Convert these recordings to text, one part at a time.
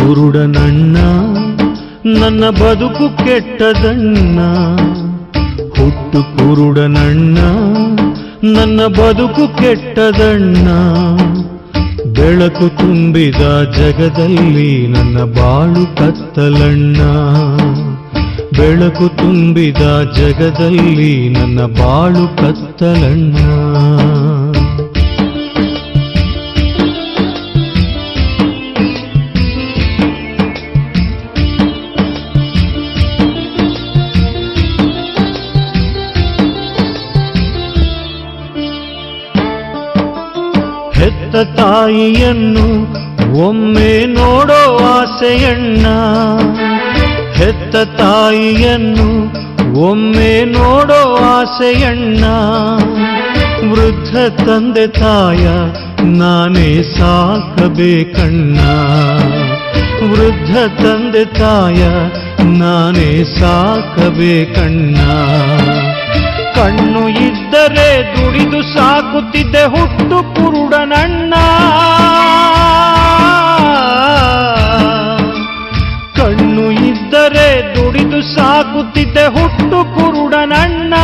ಕುರುಡನಣ್ಣ ನನ್ನ ಬದುಕು ಕೆಟ್ಟದಣ್ಣ. ಹುಟ್ಟು ಕುರುಡನಣ್ಣ ನನ್ನ ಬದುಕು ಕೆಟ್ಟದಣ್ಣ. ಬೆಳಕು ತುಂಬಿದ ಜಗದಲ್ಲಿ ನನ್ನ ಬಾಳು ಕತ್ತಲಣ್ಣ. ಬೆಳಕು ತುಂಬಿದ ಜಗದಲ್ಲಿ ನನ್ನ ಬಾಳು ಕತ್ತಲಣ್ಣ. ಹೆತ್ತ ತಾಯಿಯನ್ನು ಒಮ್ಮೆ ನೋಡೋ ಆಸೆಯಣ್ಣ. ಹೆತ್ತ ತಾಯಿಯನ್ನು ಒಮ್ಮೆ ನೋಡೋ ಆಸೆಯಣ್ಣ. ವೃದ್ಧ ತಂದೆ ತಾಯ ನಾನೇ ಸಾಕಬೇಕಣ್ಣ. ವೃದ್ಧ ತಂದೆ ತಾಯ ನಾನೇ ಸಾಕಬೇಕಣ್ಣ. ಕಣ್ಣು ಇದ್ದರೆ ದುಡಿದು ಸಾಕುತ್ತಿದ್ದೆ ಹುಟ್ಟು ಕುರುಡನಣ್ಣ. ಕಣ್ಣು ಇದ್ದರೆ ದುಡಿದು ಸಾಕುತ್ತಿದ್ದೆ ಹುಟ್ಟು ಕುರುಡನಣ್ಣ.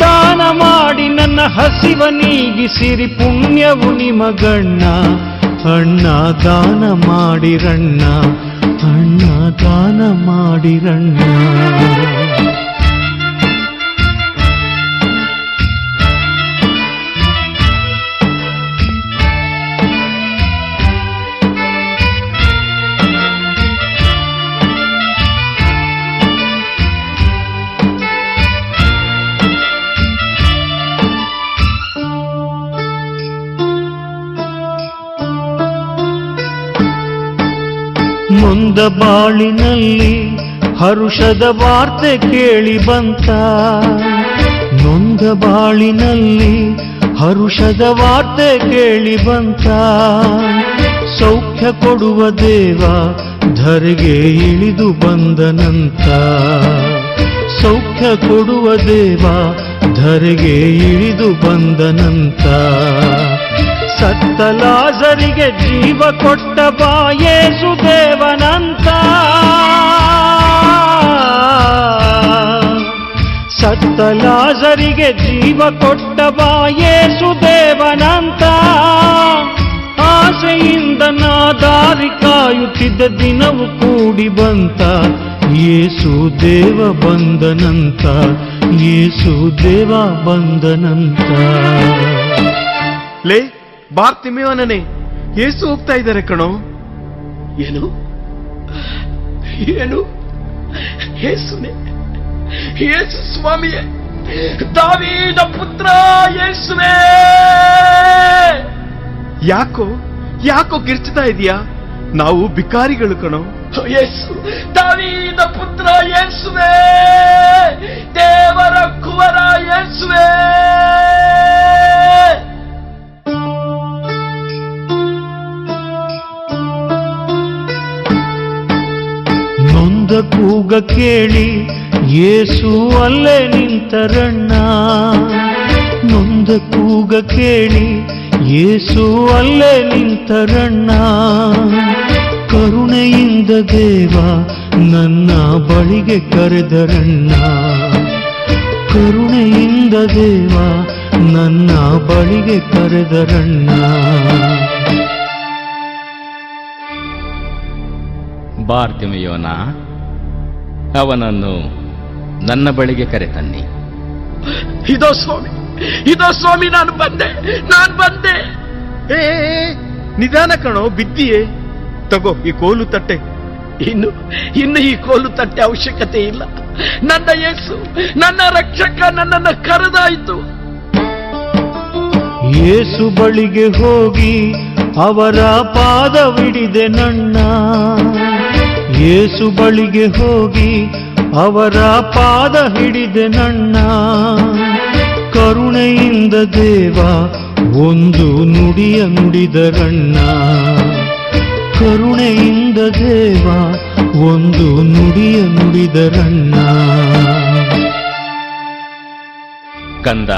ದಾನ ಮಾಡಿ ನನ್ನ ಹಸಿವ ನೀಗಿಸಿರಿ ಪುಣ್ಯವು ನಿಮಗಣ್ಣ. ಅಣ್ಣ ದಾನ ಮಾಡಿರಣ್ಣ, ಅಣ್ಣ ದಾನ ಮಾಡಿರಣ್ಣ. ನೊಂದ ಬಾಳಿನಲ್ಲಿ ಹರುಷದ ವಾರ್ತೆ ಕೇಳಿ ಬಂತ. ನೊಂದ ಬಾಳಿನಲ್ಲಿ ಹರುಷದ ವಾರ್ತೆ ಕೇಳಿ ಬಂತ. ಸೌಖ್ಯ ಕೊಡುವ ದೇವ ಧರೆಗೆ ಇಳಿದು ಬಂದನಂತ. ಸೌಖ್ಯ ಕೊಡುವ ದೇವ ಧರೆಗೆ ಇಳಿದು ಬಂದನಂತ. ಸತ್ತ ಲಾಜರಿಗೆ ಜೀವ ಕೊಟ್ಟ ಬಾ ಯೇಸು ದೇವನಂತ. ಸತ್ತ ಲಾಜರಿಗೆ ಜೀವ ಕೊಟ್ಟ ಬಾ ಯೇಸು ದೇವನಂತ. ಆಸೆಯಿಂದ ನಾ ದಾರಿ ಕಾಯುತ್ತಿದ್ದ ದಿನವು ಕೂಡಿ ಬಂತ. ಯೇಸು ದೇವ ಬಂದನಂತ, ಯೇಸು ದೇವ ಬಂದನಂತ. ಲೇ ಬಾರ್ತಿಮೇವನೇ, ಯೇಸು ಹೋಗ್ತಾ ಇದ್ದಾರೆ ಕಣೋ. ಏನು ಏನು ಯೇಸುನೇ, ಯೇಸು ಸ್ವಾಮಿಯೇ, ದಾವೀದ ಪುತ್ರ ಯೇಸುವೇ. ಯಾಕೋ ಯಾಕೋ ಕಿರ್ಚ್ತಾ ಇದೀಯಾ? ನಾವು ಭಿಕಾರಿಗಳು ಕಣೋ. ಯೇಸು, ದಾವೀದ ಪುತ್ರ ಯೇಸುವೇ, ದೇವರ ಕುವರ ಯೇಸುವೇ. ನೊಂದ ಕೂಗ ಕೇಳಿ ಯೇಸು ಅಲ್ಲೇ ನಿಂತರಣ್ಣ. ನೊಂದ ಕೂಗ ಕೇಳಿ ಯೇಸು ಅಲ್ಲೇ ನಿಂತರಣ್ಣ. ಕರುಣೆಯಿಂದ ದೇವ ನನ್ನ ಬಳಿಗೆ ಕರೆದರಣ್ಣ. ಕರುಣೆಯಿಂದ ದೇವ ನನ್ನ ಬಳಿಗೆ ಕರೆದರಣ್ಣ. ಬಾರ್ತಿಮೆಯೋನ, ಅವನನ್ನು ನನ್ನ ಬಳಿಗೆ ಕರೆತನ್ನಿ. ಇದೋ ಸ್ವಾಮಿ, ಇದೋ ಸ್ವಾಮಿ, ನಾನು ಬಂದೆ. ಏ ನಿಧಾನ ಕಣೋ, ಬಿದ್ದಿಯೇ. ತಗೋ ಈ ಕೋಲು ತಟ್ಟೆ. ಇನ್ನು ಈ ಕೋಲು ತಟ್ಟೆ ಅವಶ್ಯಕತೆ ಇಲ್ಲ. ನನ್ನ ಯೇಸು, ನನ್ನ ರಕ್ಷಕ ನನ್ನನ್ನು ಕರೆದಾಯಿತು. ಯೇಸು ಬಳಿಗೆ ಹೋಗಿ ಅವರ ಪಾದವಿಡಿದೆ ನನ್ನ. ಯೇಸು ಬಳಿಗೆ ಹೋಗಿ ಅವರ ಪಾದ ಹಿಡಿದೆ ನನ್ನ. ಕರುಣೆಯಿಂದ ದೇವ ಒಂದು ನುಡಿಯ ನುಡಿದರಣ್ಣ. ಕರುಣೆಯಿಂದ ದೇವ ಒಂದು ನುಡಿಯ ನುಡಿದರಣ್ಣ. ಕಂದ,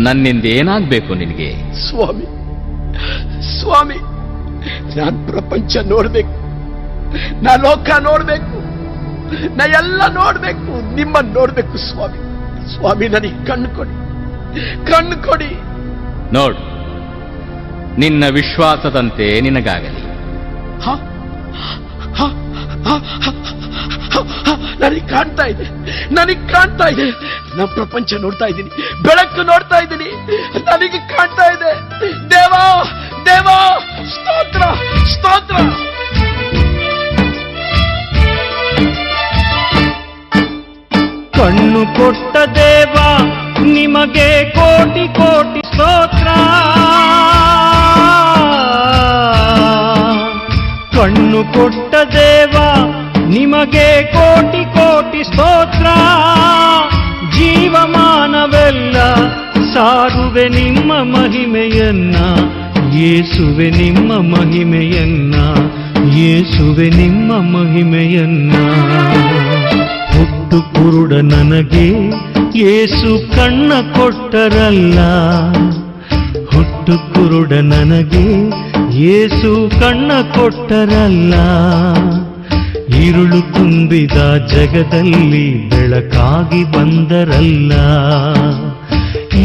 ನನ್ನಿಂದ ಏನಾಗಬೇಕು ನಿನಗೆ? ಸ್ವಾಮಿ, ಸ್ವಾಮಿ, ನಾನ್ ಪ್ರಪಂಚ ನೋಡ್ಬೇಕು, ನಾ ಲೋಕ ನೋಡ್ಬೇಕು, ನಾ ಎಲ್ಲ ನೋಡ್ಬೇಕು, ನಿಮ್ಮನ್ನು ನೋಡ್ಬೇಕು ಸ್ವಾಮಿ. ಸ್ವಾಮಿ ನನಗೆ ಕಣ್ಣು ಕೊಡಿ, ಕಣ್ಣು ಕೊಡಿ. ನೋಡು, ನಿನ್ನ ವಿಶ್ವಾಸದಂತೆ ನಿನಗಾಗಲಿ. ನನಗೆ ಕಾಣ್ತಾ ಇದೆ, ನನಗೆ ಕಾಣ್ತಾ ಇದೆ. ನಾ ಪ್ರಪಂಚ ನೋಡ್ತಾ ಇದ್ದೀನಿ, ಬೆಳಕು ನೋಡ್ತಾ ಇದ್ದೀನಿ, ನನಗೆ ಕಾಣ್ತಾ ಇದೆ. ದೇವಾ, ದೇವಾ, ಸ್ತೋತ್ರ, ಸ್ತೋತ್ರ. ಕಣ್ಣು ಕೊಟ್ಟ ದೇವ ನಿಮಗೆ ಕೋಟಿ ಕೋಟಿ ಸ್ತೋತ್ರ. ಕಣ್ಣು ಕೊಟ್ಟ ದೇವ ನಿಮಗೆ ಕೋಟಿ ಕೋಟಿ ಸ್ತೋತ್ರ. ಜೀವಮಾನವೆಲ್ಲ ಸಾರುವೆ ನಿಮ್ಮ ಮಹಿಮೆಯನ್ನ, ಯೇಸುವೆ ನಿಮ್ಮ ಮಹಿಮೆಯನ್ನ, ಯೇಸುವೆ ನಿಮ್ಮ ಮಹಿಮೆಯನ್ನ. ಹುಟ್ಟು ಕುರುಡ ನನಗೆ ಯೇಸು ಕಣ್ಣ ಕೊಟ್ಟರಲ್ಲ, ಹುಟ್ಟು ಕುರುಡ ನನಗೆ ಯೇಸು ಕಣ್ಣ ಕೊಟ್ಟರಲ್ಲ. ഇരുಳು ತುಂಬಿದ ಜಗದಲ್ಲಿ ಬೆಳಕಾಗಿ ಬಂದರಲ್ಲ,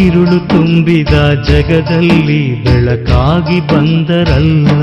ഇരുಳು ತುಂಬಿದ ಜಗದಲ್ಲಿ ಬೆಳಕಾಗಿ ಬಂದರಲ್ಲ.